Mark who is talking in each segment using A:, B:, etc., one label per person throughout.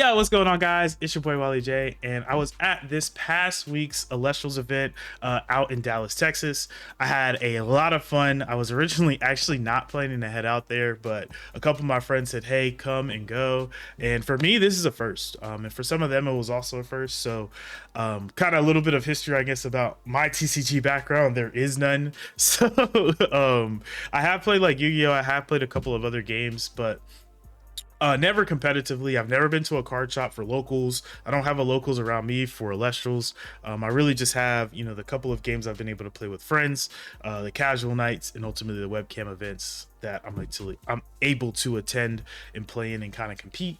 A: Yeah, what's going on, guys? It's your boy Wally J, and I was at this past week's Elestrals event out in Dallas, Texas. I had a lot of fun. I was originally actually not planning to head out there, but a couple of my friends said, "Hey, come and go." And for me, this is a first, and for some of them, it was also a first. So, kind of a little bit of history, I guess, about my TCG background. There is none. So, I have played like Yu-Gi-Oh. I have played a couple of other games, but never competitively. I've never been to a card shop for locals. I don't have a locals around me for Elestrals. I really just have, the couple of games I've been able to play with friends, the casual nights, and ultimately the webcam events that I'm able to attend and play in and kind of compete.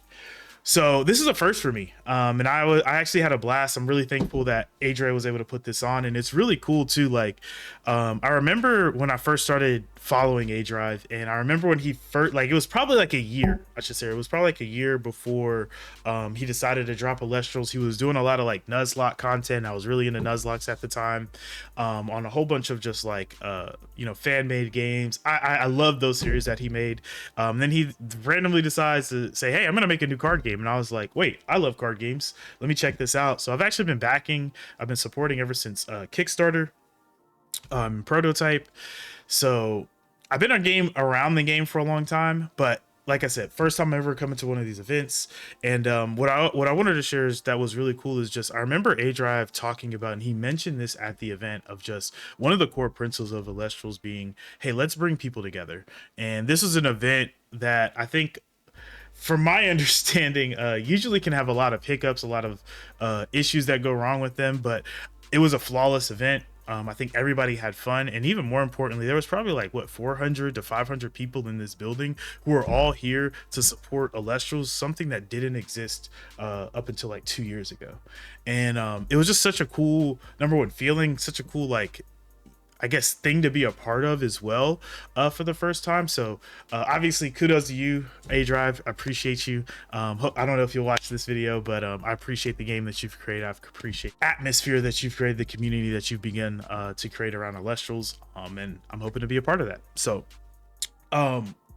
A: So this is a first for me, and I actually had a blast. I'm really thankful that Adre was able to put this on, and it's really cool too. Like, I remember when I first started following A Drive, and I remember when he first, like, it was probably like a year, I should say. It was probably like a year before he decided to drop Elestrals. He was doing a lot of like Nuzlocke content. I was really into Nuzlocks at the time, on a whole bunch of just like fan made games. I love those series that he made. Then he randomly decides to say, "Hey, I'm gonna make a new card game," and I was like, "Wait, I love card games. Let me check this out." So I've actually been backing. I've been supporting ever since Kickstarter, Prototype. So I've been around the game for a long time, but like I said, first time ever coming to one of these events. And what I wanted to share is that was really cool is just I remember A Drive talking about, and he mentioned this at the event, of just one of the core principles of Elestrals being, hey, let's bring people together. And this is an event that I think, from my understanding, usually can have a lot of hiccups, a lot of issues that go wrong with them, but it was a flawless event. I think everybody had fun, and even more importantly, there was probably like 400 to 500 people in this building who are all here to support Elestrals, something that didn't exist up until like 2 years ago. And it was just such a cool, number one, feeling, such a cool, like, I guess, thing to be a part of as well, for the first time. So obviously kudos to you, A Drive. I appreciate you. I don't know if you'll watch this video, but I appreciate the game that you've created. I appreciate the atmosphere that you've created, the community that you've begun to create around Elestrals, and I'm hoping to be a part of that. So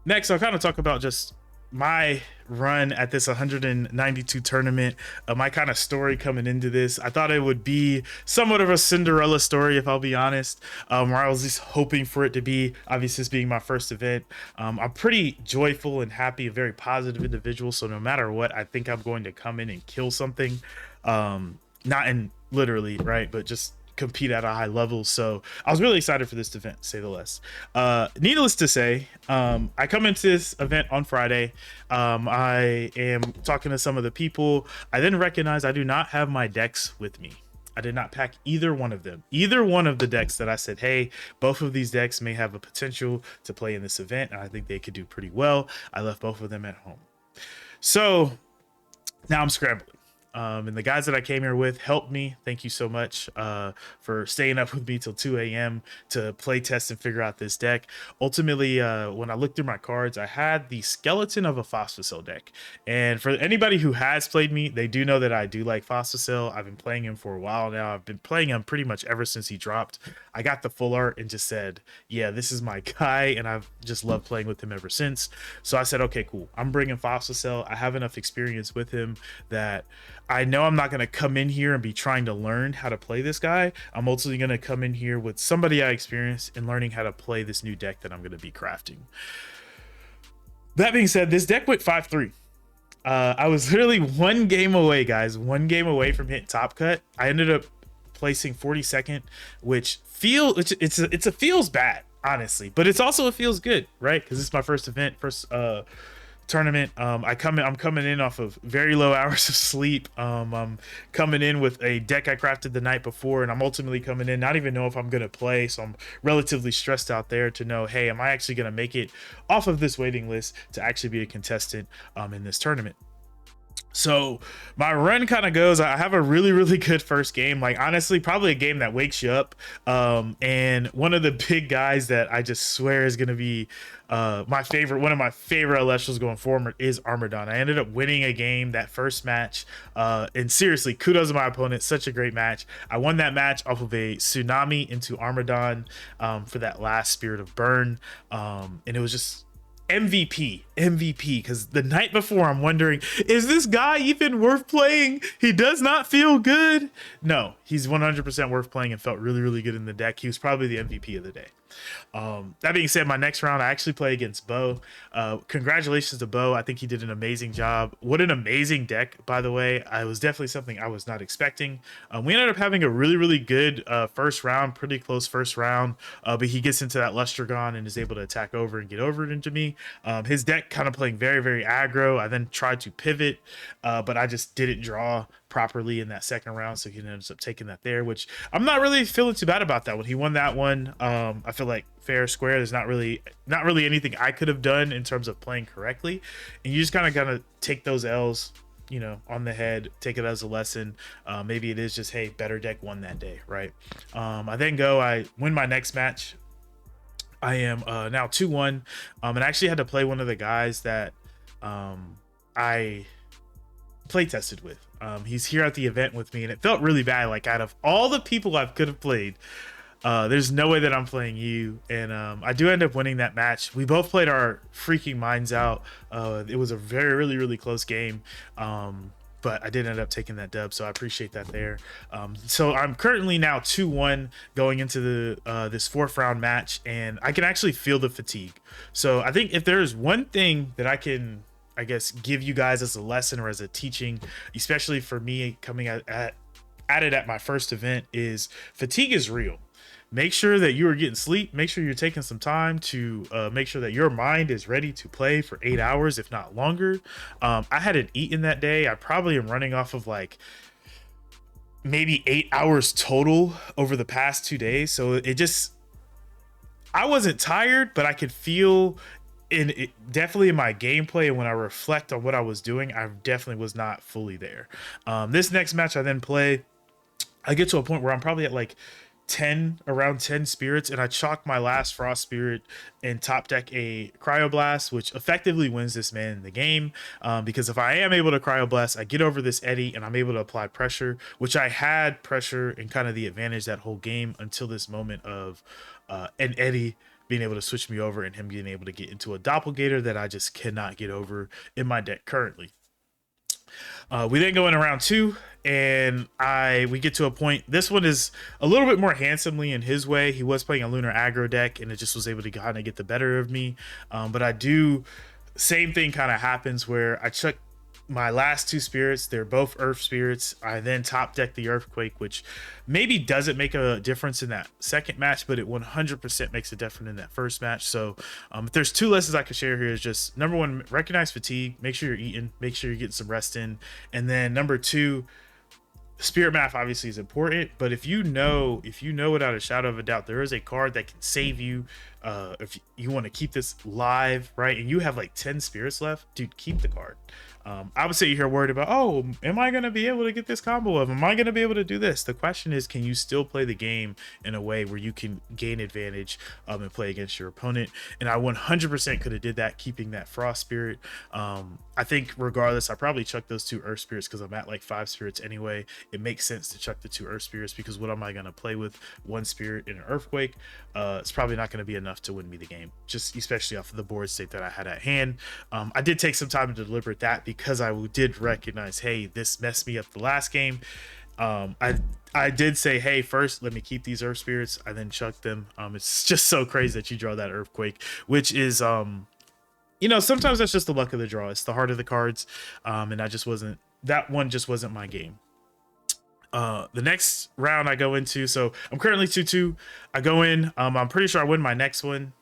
A: next, I'll kind of talk about just my run at this 192 tournament, my kind of story coming into this. I thought it would be somewhat of a Cinderella story, if I'll be honest, where I was just hoping for it to be. Obviously, this being my first event, I'm pretty joyful and happy, a very positive individual. So no matter what, I think I'm going to come in and kill something, not in literally, right, but just compete at a high level. So I was really excited for this event, to say the least. Needless to say, I come into this event on Friday. I am talking to some of the people. I then recognize I do not have my decks with me. I did not pack either one of them. Either one of the decks that I said, hey, both of these decks may have a potential to play in this event, and I think they could do pretty well. I left both of them at home. So now I'm scrambling. And the guys that I came here with helped me. Thank you so much for staying up with me till 2 a.m. to play test and figure out this deck. Ultimately, when I looked through my cards, I had the skeleton of a Phosphocell deck. And for anybody who has played me, they do know that I do like Phosphocell. I've been playing him for a while now. I've been playing him pretty much ever since he dropped. I got the full art and just said, yeah, this is my guy, and I've just loved playing with him ever since. So I said, okay, cool. I'm bringing Phosphocell. I have enough experience with him that I know I'm not going to come in here and be trying to learn how to play this guy. I'm ultimately going to come in here with somebody I experienced and learning how to play this new deck that I'm going to be crafting. That being said, this deck went 5-3. I was literally one game away, guys. One game away from hitting top cut. I ended up placing 42nd, which it's a feels bad, honestly, but it's also, it feels good, right? Because it's my first event, first tournament. I'm coming in off of very low hours of sleep. I'm coming in with a deck I crafted the night before, and I'm ultimately coming in not even know if I'm gonna play, so I'm relatively stressed out there to know, hey, am I actually gonna make it off of this waiting list to actually be a contestant in this tournament? So my run kind of goes, I have a really, really good first game. Like, honestly, probably a game that wakes you up. And one of the big guys that I just swear is going to be one of my favorite Elestrals going forward is Armadon. I ended up winning a game that first match. And seriously, kudos to my opponent. Such a great match. I won that match off of a Tsunami into Armadon for that last Spirit of Burn. And it was just MVP, because the night before I'm wondering, is this guy even worth playing? He does not feel good. No, he's 100% worth playing and felt really, really good in the deck. He was probably the MVP of the day. That being said, my next round, I actually play against Bo. Congratulations to Bo. I think he did an amazing job. What an amazing deck, by the way. I was definitely something I was not expecting. We ended up having a really, really good first round, pretty close first round. But he gets into that Lestragon and is able to attack over and get over it into me. His deck kind of playing very, very aggro. I then tried to pivot, but I just didn't draw properly in that second round, so he ends up taking that there, which I'm not really feeling too bad about that one. He won that one. I feel like fair, square. There's not really anything I could have done in terms of playing correctly, and you just kind of gotta take those L's, you know, on the head, take it as a lesson. Maybe it is just, hey, better deck won that day, right? I win my next match. I am now 2-1, and I actually had to play one of the guys that I play tested with. He's here at the event with me, and it felt really bad. Like, out of all the people I could have played, there's no way that I'm playing you. And I do end up winning that match. We both played our freaking minds out. It was a very, really, really close game. But I did end up taking that dub, so I appreciate that there. So I'm currently now 2-1 going into the this fourth round match, and I can actually feel the fatigue. So I think if there is one thing that I can, I guess, give you guys as a lesson or as a teaching, especially for me coming at it at my first event, is fatigue is real. Make sure that you are getting sleep. Make sure you're taking some time to make sure that your mind is ready to play for 8 hours, if not longer. I hadn't eaten that day. I probably am running off of like maybe 8 hours total over the past 2 days. So I wasn't tired, but I could feel definitely in my gameplay, and when I reflect on what I was doing, I definitely was not fully there. This next match I then play, I get to a point where I'm probably at like around 10 spirits, and I chalk my last Frost Spirit and top deck a Cryoblast, which effectively wins this man in the game. Because if I am able to Cryoblast, I get over this Eddy and I'm able to apply pressure, which I had pressure and kind of the advantage that whole game until this moment of an Eddy being able to switch me over and him being able to get into a doppelganger that I just cannot get over in my deck currently. We then go in round 2, and we get to a point. This one is a little bit more handsomely in his way. He was playing a Lunar aggro deck, and it just was able to kind of get the better of me. But same thing kind of happens where I chuck my last 2 spirits. They're both Earth spirits. I then top deck the Earthquake, which maybe doesn't make a difference in that second match, but it 100% makes a difference in that first match. So if there's 2 lessons I could share here, is just number 1, recognize fatigue, make sure you're eating, make sure you're getting some rest in. And then number 2, Spirit Math obviously is important, but if you know without a shadow of a doubt there is a card that can save you, if you want to keep this live, right, and you have like 10 spirits left, dude, keep the card. I would say you're worried about, oh, am I going to be able to get this combo of? Am I going to be able to do this? The question is, can you still play the game in a way where you can gain advantage and play against your opponent? And I 100% could have did that, keeping that Frost Spirit. I think regardless, I probably chucked those 2 Earth Spirits because I'm at like 5 spirits anyway. It makes sense to chuck the 2 Earth Spirits because what am I going to play with 1 Spirit in an Earthquake? It's probably not going to be enough to win me the game, just especially off of the board state that I had at hand. I did take some time to deliberate that because I did recognize, hey, this messed me up the last game. I did say, hey, first let me keep these Earth Spirits. I then chucked them. It's just so crazy that you draw that Earthquake, which is sometimes that's just the luck of the draw. It's the heart of the cards, and that one just wasn't my game. The next round I go into, so I'm currently 2-2. I go in, I'm pretty sure I win my next one.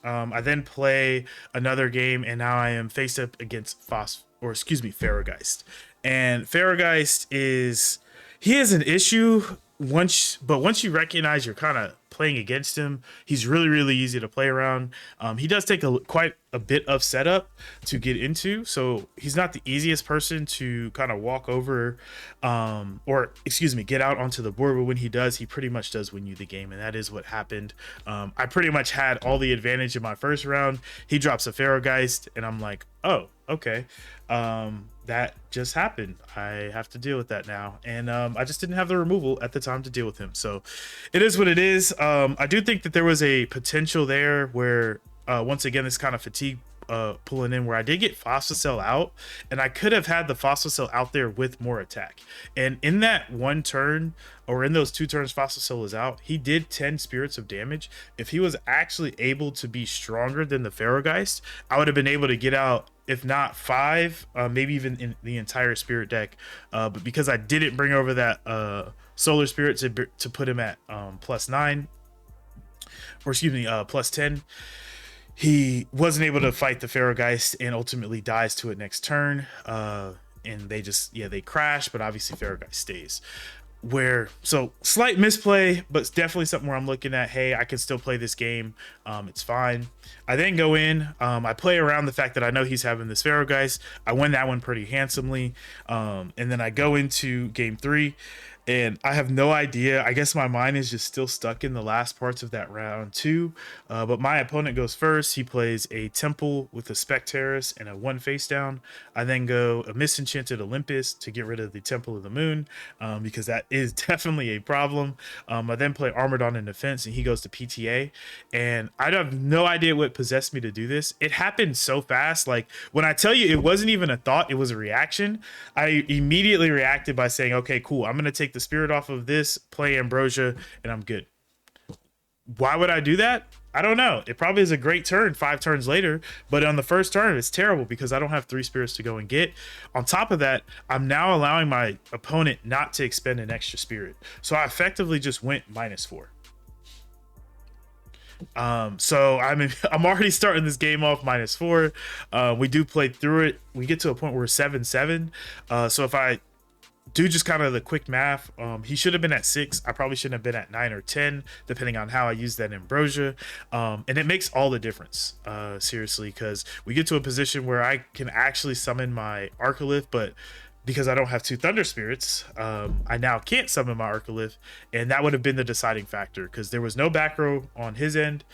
A: I then play another game, and now I am faced up against Farrageist. And Farrageist he has an issue once you recognize you're kind of playing against him. He's really, really easy to play around. He does take quite a bit of setup to get into, so he's not the easiest person to kind of walk over, get out onto the board. But when he does, he pretty much does win you the game, and that is what happened. I pretty much had all the advantage in my first round. He drops a Farrageist, and I'm like, oh, okay. That just happened. I have to deal with that now, and I just didn't have the removal at the time to deal with him, so it is what it is. I do think that there was a potential there where once again this kind of fatigue pulling in where I did get Fossil Cell out, and I could have had the Fossil Cell out there with more attack. And in that one turn, or in those 2 turns Fossil Cell was out, he did 10 spirits of damage. If he was actually able to be stronger than the Pharaohgeist, I would have been able to get out, if not 5, maybe even in the entire spirit deck. But because I didn't bring over that solar spirit to put him at +9, or excuse me, +10, he wasn't able to fight the Pharaohgeist and ultimately dies to it next turn. And they just, they crash, but obviously Pharaohgeist stays. So slight misplay, but it's definitely something where I'm looking at, hey, I can still play this game. It's fine. I then go in, I play around the fact that I know he's having this Pharaohgeist. I win that one pretty handsomely. And then I go into game 3. And I have no idea. I guess my mind is just still stuck in the last parts of that round 2. But my opponent goes first. He plays a Temple with a Specterus and a 1 face down. I then go a Misenchanted Olympus to get rid of the Temple of the Moon, because that is definitely a problem. I then play Armored in Defense, and he goes to PTA. And I have no idea what possessed me to do this. It happened so fast. Like, when I tell you it wasn't even a thought, it was a reaction. I immediately reacted by saying, okay, cool, I'm going to take the spirit off of this, play Ambrosia, and I'm good. Why would I do that? I don't know. It probably is a great turn 5 turns later, but on the first turn, it's terrible because I don't have 3 spirits to go and get. On top of that, I'm now allowing my opponent not to expend an extra spirit. So I effectively just went -4. So I'm already starting this game off -4. We do play through it. We get to a point where we're 7-7. So if I do just kind of the quick math, he should have been at 6. I probably shouldn't have been at 9 or 10, depending on how I use that Ambrosia. And it makes all the difference, seriously, because we get to a position where I can actually summon my Arcolith, but because I don't have 2 Thunder Spirits, I now can't summon my Arcolith, and that would have been the deciding factor because there was no back row on his end.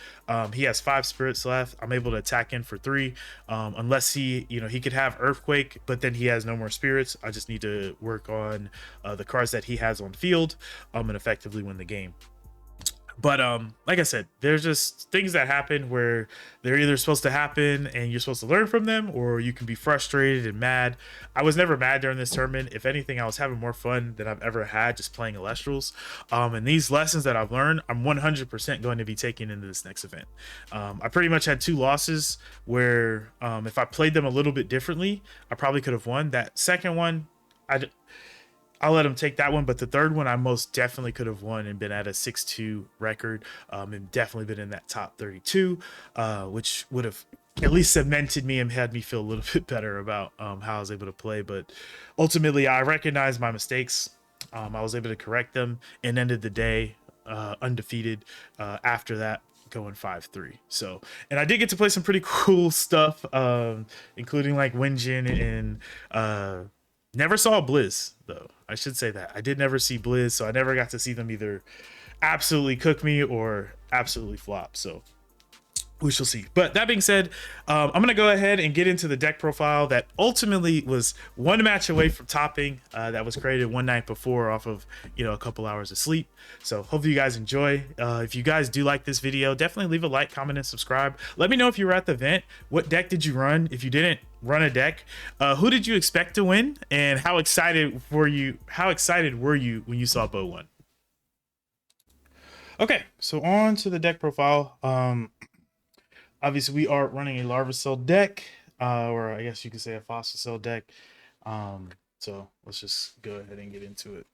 A: He has 5 spirits left. I'm able to attack in for 3, unless he could have Earthquake, but then he has no more spirits. I just need to work on the cards that he has on field, and effectively win the game. But like I said, there's just things that happen where they're either supposed to happen and you're supposed to learn from them, or you can be frustrated and mad. I was never mad during this tournament. If anything, I was having more fun than I've ever had just playing Elestrals. And these lessons that I've learned, I'm 100% going to be taking into this next event. I pretty much had 2 losses where if I played them a little bit differently, I probably could have won. That second one, I'll let him take that one, but the third one I most definitely could have won and been at a 6-2 record, and definitely been in that top 32, which would have at least cemented me and had me feel a little bit better about how I was able to play. But ultimately, I recognized my mistakes. I was able to correct them and ended the day undefeated after that, going 5-3. So, and I did get to play some pretty cool stuff, including like Winjin and never saw Blizz, though. I should say that. I did never see Blizz, so I never got to see them either absolutely cook me or absolutely flop. So we shall see. But that being said, I'm going to go ahead and get into the deck profile that ultimately was 1 match away from topping, that was created one night before off of, a couple hours of sleep. So hopefully you guys enjoy. If you guys do like this video, definitely leave a like, comment, and subscribe. Let me know if you were at the event. What deck did you run? If you didn't run a deck, who did you expect to win? And how excited were you when you saw Bo won? Okay, so on to the deck profile. Obviously, we are running a Larva Cell deck, or I guess you could say a Fossil Cell deck. So let's just go ahead and get into it.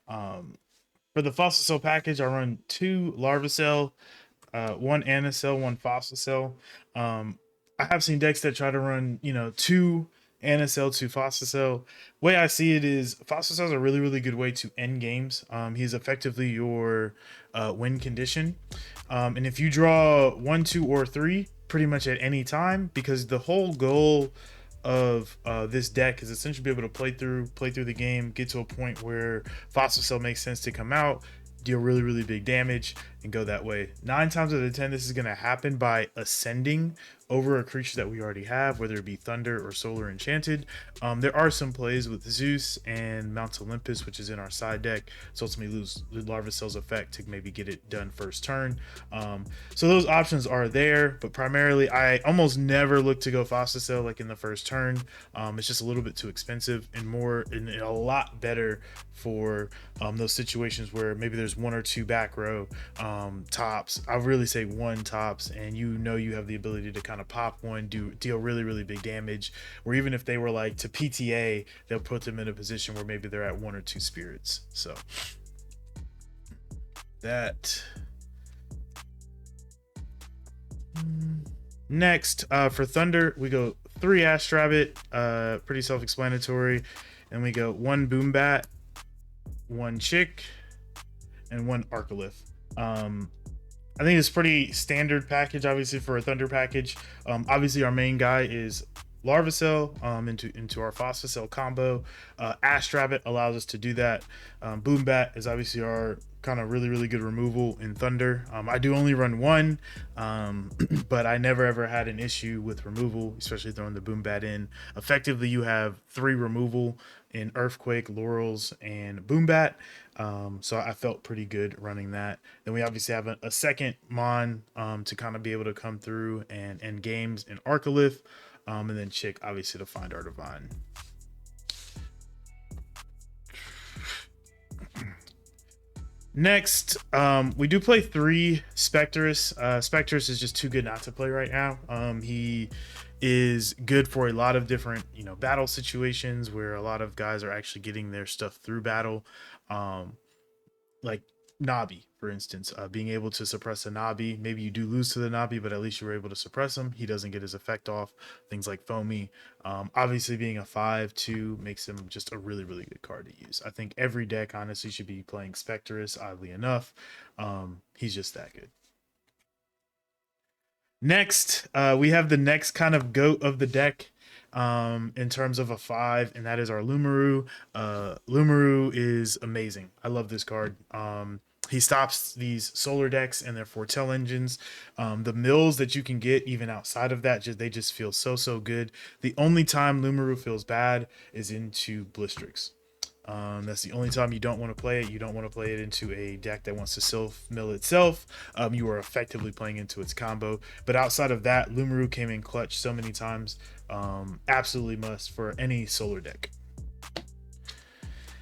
A: For the Fossil Cell package, I run 2 Larva Cell, 1 Anacell, 1 Fossil Cell. I have seen decks that try to run, 2 Anacell, 2 Fossil Cell. Way I see it is Fossil Cell is a really, really good way to end games. He's effectively your win condition. And if you draw 1, 2, or 3 pretty much at any time, because the whole goal of this deck is essentially be able to play through the game, get to a point where Fossil Cell makes sense to come out, deal really, really big damage, and go that way. 9 times out of 10, this is going to happen by ascending over a creature that we already have, whether it be Thunder or Solar Enchanted. There are some plays with Zeus and Mount Olympus, which is in our side deck, so ultimately lose the Larvacell's effect to maybe get it done first turn. So those options are there, but primarily I almost never look to go Fossil like in the first turn. It's just a little bit too expensive and more and a lot better for those situations where maybe there's one or two back row tops. I really say one tops, and you have the ability to kind of pop one, deal really big damage. Or even if they were like to PTA, they'll put them in a position where maybe they're at one or two spirits. So that. Next, for Thunder, we go 3 Astrabbit, pretty self-explanatory, and we go 1 Boombat, 1 Chick, and 1 Arcolith. I think it's pretty standard package, obviously, for a Thunder package. Obviously, our main guy is Larvacell into our Fossil combo. Astrabbit allows us to do that. Boombat is obviously our kind of really good removal in Thunder. I do only run 1, but I never ever had an issue with removal, especially throwing the Boombat in. Effectively, you have 3 removal in Earthquake, Laurels, and Boombat. So I felt pretty good running that. Then we obviously have a second Mon to kind of be able to come through and end games in Arcolith. And then Chick, obviously, to find our Divine. Next, we do play 3 Spectrus. Spectrus is just too good not to play right now. He is good for a lot of different, battle situations where a lot of guys are actually getting their stuff through battle. Like Nabi, for instance, being able to suppress a Nabi. Maybe you do lose to the Nabi, but at least you were able to suppress him. He doesn't get his effect off. Things like Foamy. Obviously, being a 5/2 makes him just a really good card to use. I think every deck, honestly, should be playing Spectrus, oddly enough. He's just that good. Next, we have the next kind of goat of the deck in terms of a 5, and that is our Lumaru. Lumaru is amazing. I love this card. He stops these solar decks and their foretell engines. The mills that you can get even outside of that, they just feel so good. The only time Lumaru feels bad is into Blistrix. That's the only time you don't want to play it. You don't want to play it into a deck that wants to self-mill itself. You are effectively playing into its combo. But outside of that, Lumaru came in clutch so many times. Absolutely must for any solar deck.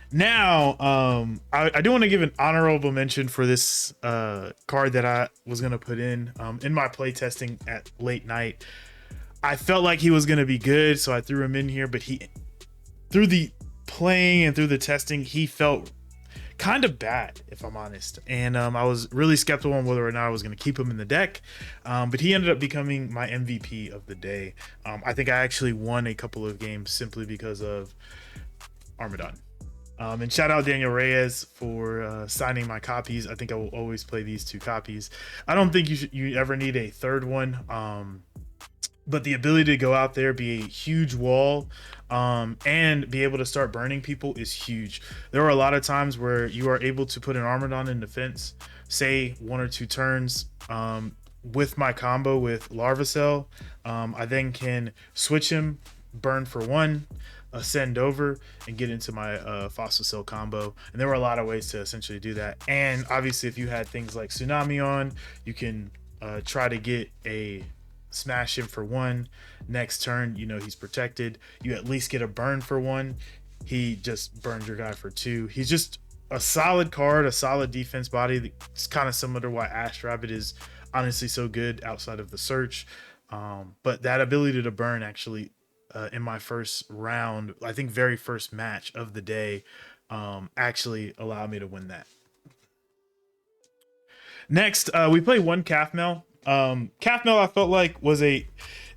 A: Now, I do want to give an honorable mention for this card that I was going to put in my playtesting at late night. I felt like he was going to be good, so I threw him in here, but through the playing and through the testing, he felt kind of bad, if I'm honest. And I was really skeptical on whether or not I was going to keep him in the deck. But he ended up becoming my MVP of the day. I think I actually won a couple of games simply because of Armadon. And shout out Daniel Reyes for signing my copies. I think I will always play these 2 copies. I don't think you ever need a third one. But the ability to go out there, be a huge wall, and be able to start burning people is huge. There are a lot of times where you are able to put an Armadon in defense, say 1 or 2 turns, with my combo with Larvacell. I then can switch him, burn for 1, ascend over, and get into my Fossil Cell combo. And there were a lot of ways to essentially do that. And obviously, if you had things like Tsunami on, you can try to get a smash him for 1. Next turn, he's protected. You at least get a burn for 1. He just burned your guy for 2. He's just a solid card, a solid defense body. It's kind of similar to why Astrabbit is honestly so good outside of the search. But that ability to burn actually, in my first round, I think very first match of the day, actually allowed me to win that. Next, we play 1 Calfmel. Calfmel I felt like was a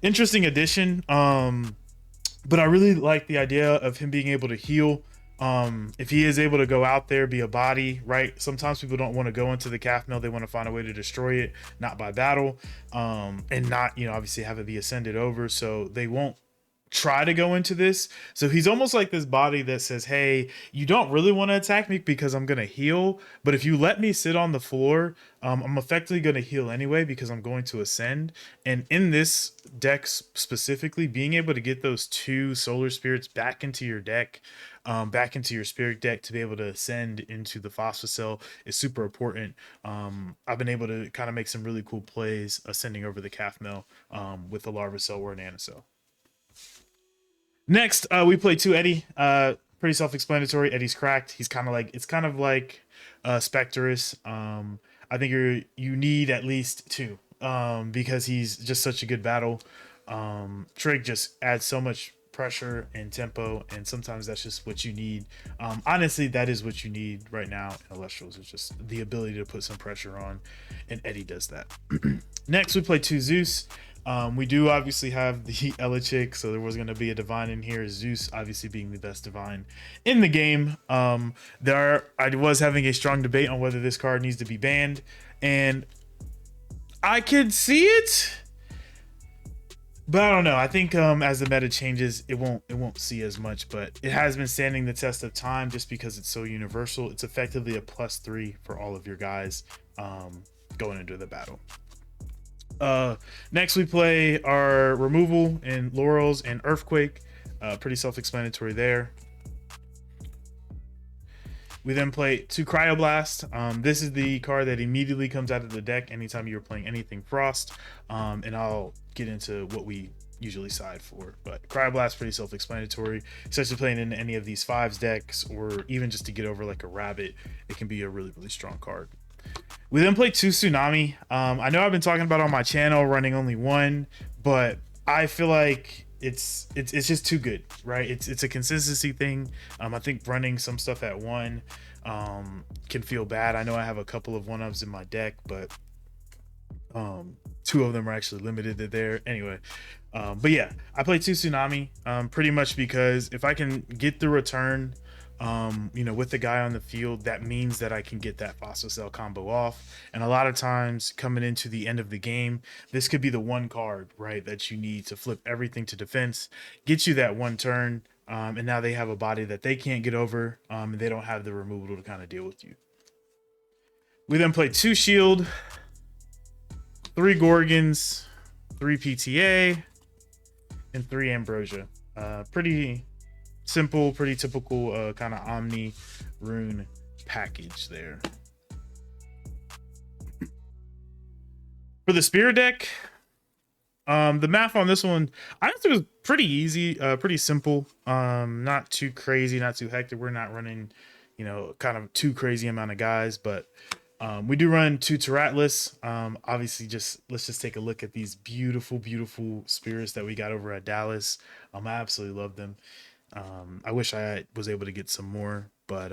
A: interesting addition, but I really like the idea of him being able to heal. If he is able to go out there, be a body, right? Sometimes people don't want to go into the Calfmel. They want to find a way to destroy it, not by battle, and not, obviously have it be ascended over. So they won't try to go into this. So he's almost like this body that says, hey, you don't really want to attack me because I'm going to heal. But if you let me sit on the floor, I'm effectively going to heal anyway because I'm going to ascend. And in this deck specifically, being able to get those 2 solar spirits back into your deck, back into your spirit deck to be able to ascend into the Phosphocell is super important. I've been able to kind of make some really cool plays ascending over the Calf Mill with a Larva Cell or an Nanocell. Next, we play 2 Eddie. Pretty self-explanatory. Eddie's cracked. He's kind of like, it's kind of like Spectrus. I think you need at least 2 because he's just such a good battle. Trig just adds so much pressure and tempo, and sometimes that's just what you need. Honestly, that is what you need right now in Elestrals. It's just the ability to put some pressure on, and Eddie does that. Next, we play 2 Zeus. We do obviously have the Elechick, so there was going to be a divine in here. Zeus obviously being the best divine in the game. I was having a strong debate on whether this card needs to be banned, and I could see it, but I don't know. I think as the meta changes, it won't see as much, but it has been standing the test of time just because it's so universal. It's effectively a +3 for all of your guys going into the battle. Next we play our removal in Laurels and Earthquake. Pretty self-explanatory there. We then play 2 Cryoblast. This is the card that immediately comes out of the deck anytime you're playing anything Frost. And I'll get into what we usually side for. But Cryoblast, pretty self-explanatory. Especially playing in any of these 5s decks, or even just to get over like a Rabbit, it can be a really, really strong card. We then play 2 Tsunami. I know I've been talking about on my channel running only 1, but I feel like it's just too good, right? It's a consistency thing. I think running some stuff at 1 can feel bad. I know I have a couple of 1-ups in my deck, but 2 of them are actually limited to there anyway. But yeah, I play 2 Tsunami pretty much because if I can get through a turn with the guy on the field, that means that I can get that Phosphocell combo off. And a lot of times coming into the end of the game, this could be the one card, right, that you need to flip everything to defense, get you that 1 turn, and now they have a body that they can't get over, and they don't have the removal to kind of deal with you. We then play 2 Shield, 3 Gorgons, 3 PTA, and 3 Ambrosia. Pretty simple, pretty typical kind of Omni rune package there. For the Spirit deck, the math on this one, I think it was pretty easy, pretty simple. Not too crazy, not too hectic. We're not running, kind of too crazy amount of guys, but we do run 2 Teratlus. Obviously, let's just take a look at these beautiful, beautiful spirits that we got over at Dallas. I absolutely love them. I wish I was able to get some more, but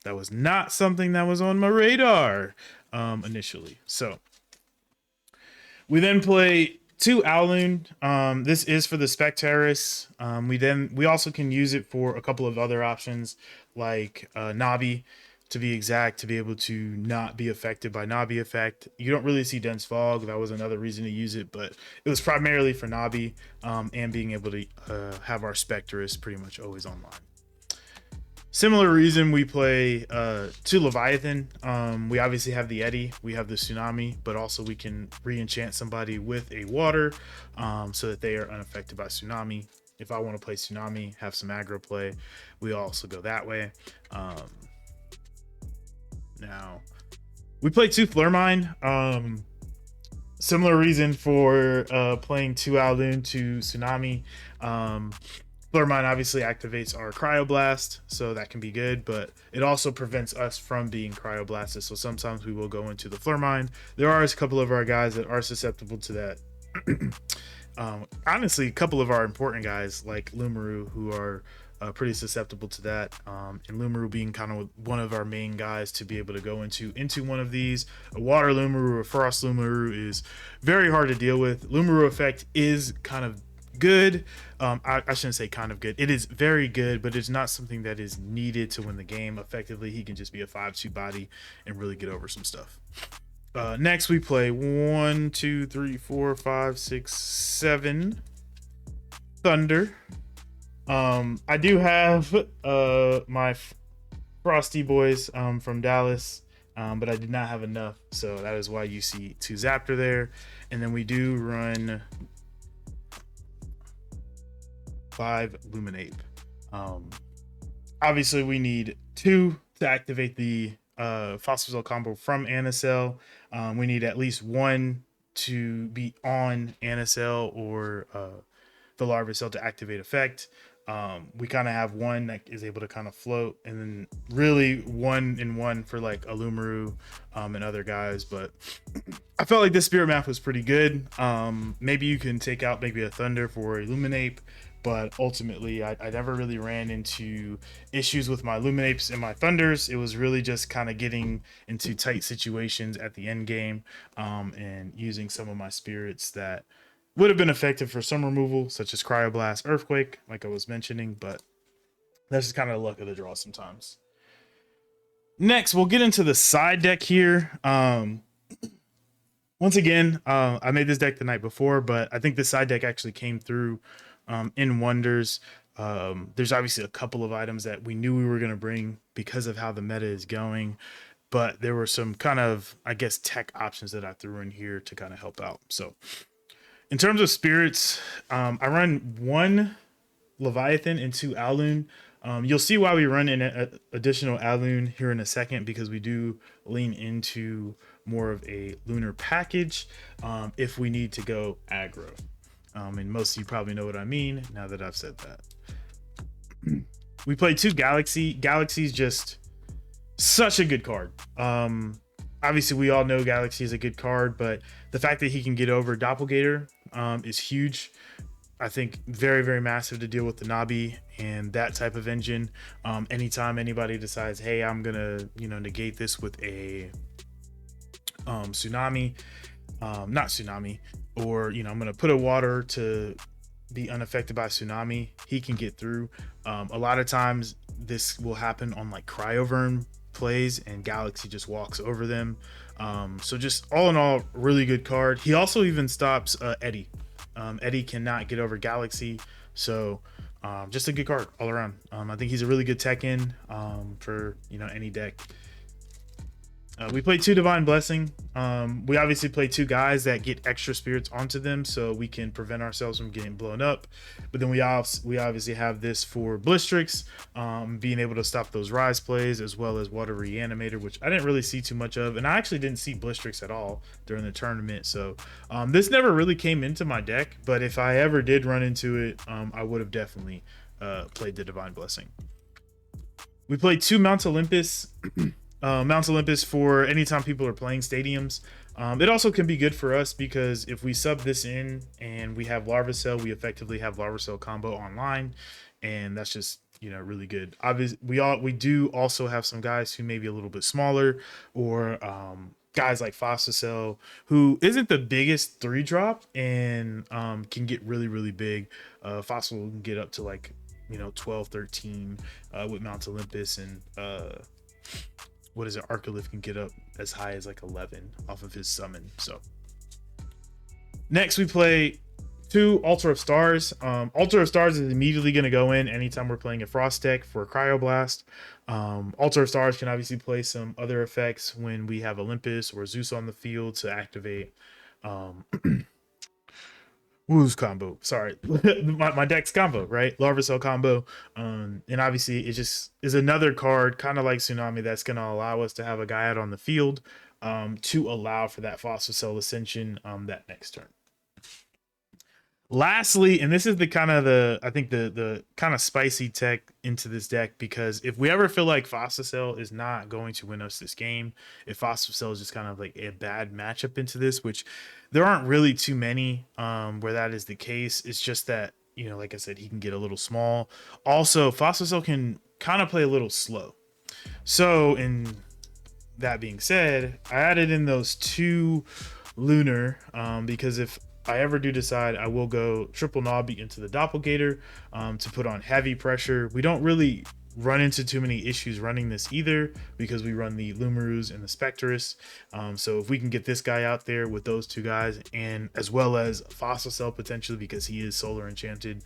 A: that was not something that was on my radar initially. So we then play 2 Owloon. This is for the Spectaris. We also can use it for a couple of other options like Nabi, to be exact, to be able to not be affected by Nabi effect. You don't really see Dense Fog. That was another reason to use it, but it was primarily for Nabi and being able to have our Spectrus pretty much always online. Similar reason we play 2 Leviathan. We obviously have the Eddy, we have the Tsunami, but also we can re-enchant somebody with a water so that they are unaffected by Tsunami. If I want to play Tsunami, have some aggro play, we also go that way. Now, we play 2 Flurmine. Similar reason for playing 2 Owloon to Tsunami. Flurmine obviously activates our Cryoblast, so that can be good, but it also prevents us from being Cryoblasted, so sometimes we will go into the Flurmine. There are a couple of our guys that are susceptible to that. Honestly, a couple of our important guys like Lumaru who are pretty susceptible to that, and Lumaru being kind of one of our main guys to be able to go into one of these. A water Lumaru or frost Lumaru is very hard to deal with. Lumaru effect is kind of good. I shouldn't say kind of good. It is very good, but it's not something that is needed to win the game. Effectively, he can just be a 5/2 body and really get over some stuff. Next, we play 1, 2, 3, 4, 5, 6, 7 Thunder. I do have my Frosty Boys from Dallas, but I did not have enough, so that is why you see 2 Zaptor there. And then we do run 5 Luminape. Obviously, we need 2 to activate the Fossil Cell combo from Anacell. We need at least 1 to be on Anacell or the Larva Cell to activate effect. We kind of have 1 that is able to kind of float, and then really 1 and 1 for like Alumaru and other guys. But I felt like this spirit map was pretty good. Maybe you can take out maybe a Thunder for Illuminate, but ultimately I never really ran into issues with my Illuminapes and my Thunders. It was really just kind of getting into tight situations at the end game and using some of my spirits that would have been effective for some removal, such as Cryoblast, Earthquake, like I was mentioning, but that's just kind of the luck of the draw sometimes. Next, we'll get into the side deck here. Once again, I made this deck the night before, but I think the side deck actually came through in wonders. There's obviously a couple of items that we knew we were going to bring because of how the meta is going, but there were some kind of, I guess, tech options that I threw in here to kind of help out. So in terms of spirits, I run 1 Leviathan and 2 Alloon. You'll see why we run an additional Alloon here in a second, because we do lean into more of a lunar package if we need to go aggro. And most of you probably know what I mean now that I've said that. We play 2 Galaxy. Galaxy's just such a good card. Obviously, we all know Galaxy is a good card, but the fact that he can get over Doppelganger is huge. I think very, very massive to deal with the Nabi and that type of engine. Anytime anybody decides, hey, I'm gonna, negate this with a tsunami, not tsunami, or I'm gonna put a water to be unaffected by tsunami, he can get through. A lot of times this will happen on like Cryoverm plays, and Galaxy just walks over them. So just all in all, really good card. He also even stops Eddie. Eddie cannot get over Galaxy, so just a good card all around. I think he's a really good tech in for any deck. We play 2 Divine Blessing. We obviously play 2 guys that get extra spirits onto them, so we can prevent ourselves from getting blown up. But then we obviously have this for Blistrix, being able to stop those rise plays, as well as Water Reanimator, which I didn't really see too much of, and I actually didn't see Blistrix at all during the tournament. So this never really came into my deck, but if I ever did run into it, I would have definitely played the Divine Blessing. We played 2 Mount Olympus. Mount Olympus for anytime people are playing stadiums. It also can be good for us, because if we sub this in and we have Larva Cell, we effectively have Larva Cell combo online, and that's just really good. Obviously, we do also have some guys who may be a little bit smaller, or guys like Fossil Cell, who isn't the biggest 3-drop and can get really, really big. Fossil can get up to like 12, 13 with Mount Olympus, and what is it? Arcolith can get up as high as like 11 off of his summon. So next we play 2 Altar of Stars. Altar of Stars is immediately going to go in anytime we're playing a Frost deck for a Cryoblast. Altar of Stars can obviously play some other effects when we have Olympus or Zeus on the field to activate Woo's combo. Sorry, my deck's combo, right? Larva Cell combo. And obviously it just is another card, kind of like Tsunami, that's going to allow us to have a guy out on the field to allow for that Fossil Cell Ascension that next turn. Lastly, and this is the kind of the kind of spicy tech into this deck, because if we ever feel like Fossil Cell is not going to win us this game, if Fossil Cell is just kind of like a bad matchup into this, which there aren't really too many where that is the case. It's just that, like I said, he can get a little small. Also, Fossil Cell can kind of play a little slow. So, in that being said, I added in those 2 Lunar because if I ever do decide, I will go triple Nobby into the Doppelganger to put on heavy pressure. We don't really run into too many issues running this either, because we run the Lumarus and the Spectrus. So if we can get this guy out there with those two guys, and as well as Fossil Cell potentially because he is solar enchanted,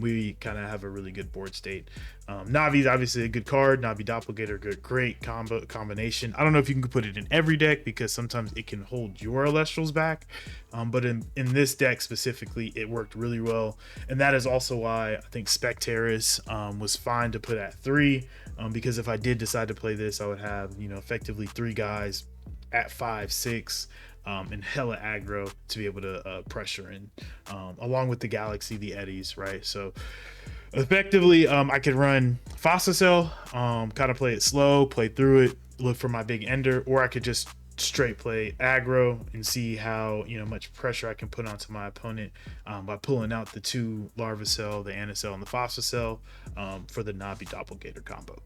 A: we kind of have a really good board state. Navi's obviously a good card. Navi Doppelganger, great combination. I don't know if you can put it in every deck because sometimes it can hold your Elestrals back, but in this deck specifically, it worked really well, and that is also why I think Spectaris was fine to put at 3, because if I did decide to play this, I would have, you know, effectively 3 guys at 5, 6, and hella aggro to be able to pressure in, along with the Galaxy, the Eddies, right? So effectively, I could run Fossil Cell, kind of play it slow, play through it, look for my big ender, or I could just straight play aggro and see how, you know, much pressure I can put onto my opponent by pulling out the 2 Larva Cell, the Anacell, and the Fossil Cell for the Navi Doppelganger combo.